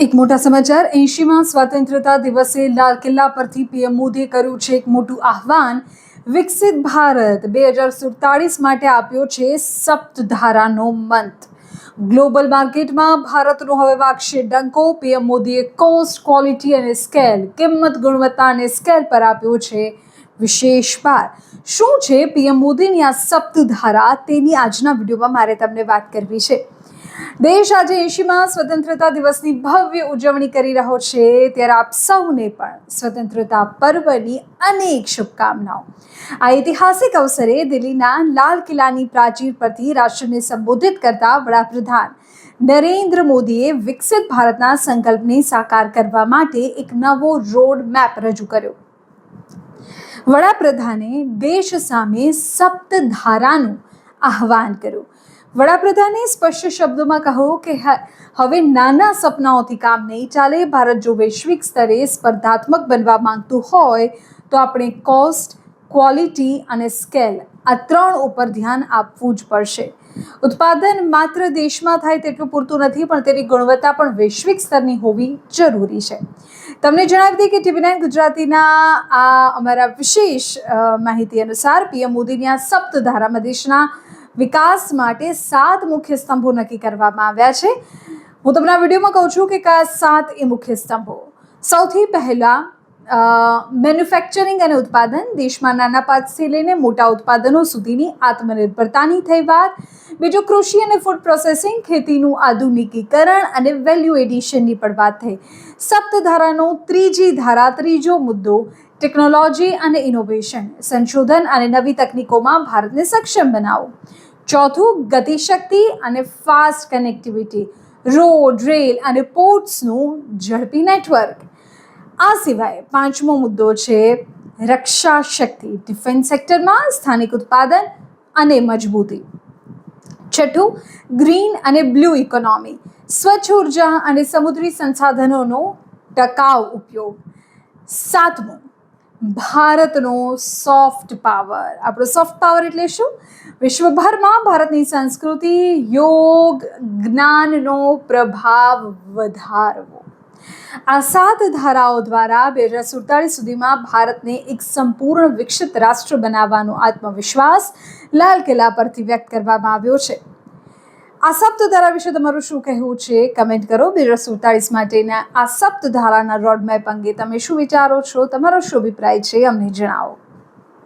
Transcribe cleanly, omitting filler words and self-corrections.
એક મોટા સમાચાર 80માં સ્વાતંત્ર્યતા દિવસે લાલ કિલ્લા પરથી પીએમ મોદીએ કર્યું છે એક મોટું આહ્વાન. વિકસિત ભારત 2047 માટે આપ્યો છે સપ્તધારાનો મંત્ર. ગ્લોબલ માર્કેટમાં ભારતનો હવે વાગશે ડંકો. પીએમ મોદીએ કોસ્ટ, ક્વોલિટી અને સ્કેલ, કિંમત, ગુણવત્તા અને સ્કેલ પર આપ્યો છે વિશેષ ભાર. શું છે પીએમ મોદીની આ સપ્તધારા, તેની આજના વિડીયોમાં મારે તમને વાત કરવી છે. દેશ આજે 80માં સ્વતંત્રતા દિવસની ભવ્ય ઉજવણી કરી રહ્યો છે, ત્યારે આપ સૌને પણ સ્વતંત્રતા પર્વની અનેક શુભકામનાઓ. આ ઐતિહાસિક અવસરે દિલ્હીના લાલ કિલ્લાની પ્રાચીર પરથી રાષ્ટ્રને સંબોધિત કરતા વડાપ્રધાન નરેન્દ્ર મોદીએ વિકસિત ભારતના સંકલ્પને સાકાર કરવા માટે એક નવો રોડ મેપ રજૂ કર્યો. વડાપ્રધાને દેશ સામે સપ્તધારાનું આહ્વાન કર્યું. વડાપ્રધાને સ્પષ્ટ શબ્દોમાં કહ્યું કે હવે નાના સપનાઓથી કામ નહીં ચાલે. ભારત જો વૈશ્વિક સ્તરે સ્પર્ધાત્મક બનવા માંગતું હોય તો આપણે કોસ્ટ, ક્વોલિટી અને સ્કેલ, આ ત્રણ ઉપર ધ્યાન આપવું જ પડશે. ઉત્પાદન માત્ર દેશમાં થાય તેટલું પૂરતું નથી, પણ તેની ગુણવત્તા પણ વૈશ્વિક સ્તરની હોવી જરૂરી છે. તમને જણાવી દઈએ કે TV9 ગુજરાતીના આ અમારા વિશેષ માહિતી અનુસાર પીએમ મોદીની આ સપ્તધારામાં દેશના વિકાસ માટે 7 મુખ્ય સ્તંભો નક્કી કરવામાં આવ્યા છે. હું તમને આ વિડીયોમાં કહું છું કે કયા 7 એ મુખ્ય સ્તંભો. સૌથી પહેલા મેન્યુફેક્ચરિંગ અને ઉત્પાદન. દેશમાં નાના પાકથી લઈને મોટા ઉત્પાદનો સુધીની આત્મનિર્ભરતાની થઈ વાત. બીજું કૃષિ અને ફૂડ પ્રોસેસિંગ, ખેતીનું આધુનિકીકરણ અને વેલ્યુ એડિશનની પણ વાત થઈ. સપ્તધારાનો ત્રીજી ધારા, ત્રીજો મુદ્દો ટેકનોલોજી અને ઇનોવેશન, સંશોધન અને નવી તકનીકોમાં ભારતને સક્ષમ બનાવો. ચોથું ગતિશક્તિ અને ફાસ્ટ કનેક્ટિવિટી, રોડ, રેલ અને પોર્ટ્સનું ઝડપી નેટવર્ક. આ સિવાય પાંચમો મુદ્દો છે રક્ષા શક્તિ, ડિફેન્સ સેક્ટરમાં સ્થાનિક ઉત્પાદન અને મજબૂતી. છઠ્ઠું ગ્રીન અને બ્લુ ઇકોનોમી, સ્વચ્છ ઉર્જા અને સમુદ્રી સંસાધનોનો ટકાઉ ઉપયોગ. સાતમું ભારતનો સોફ્ટ પાવર. આપણો સોફ્ટ પાવર એટલે શું? વિશ્વભરમાં ભારતની સંસ્કૃતિ, યોગ, જ્ઞાનનો પ્રભાવ વધારવો. આ 7 ધારાઓ દ્વારા 2047 સુધીમાં ભારતને એક સંપૂર્ણ વિકસિત રાષ્ટ્ર બનાવવાનો આત્મવિશ્વાસ લાલ કિલ્લા પરથી વ્યક્ત કરવામાં આવ્યો છે. આ સપ્તધારા વિશે તમારું શું કહેવું છે? કમેન્ટ કરો. 2047 માટેના આ સપ્તધારાના રોડમેપ અંગે તમે શું વિચારો છો? તમારો શું અભિપ્રાય છે? અમને જણાવો.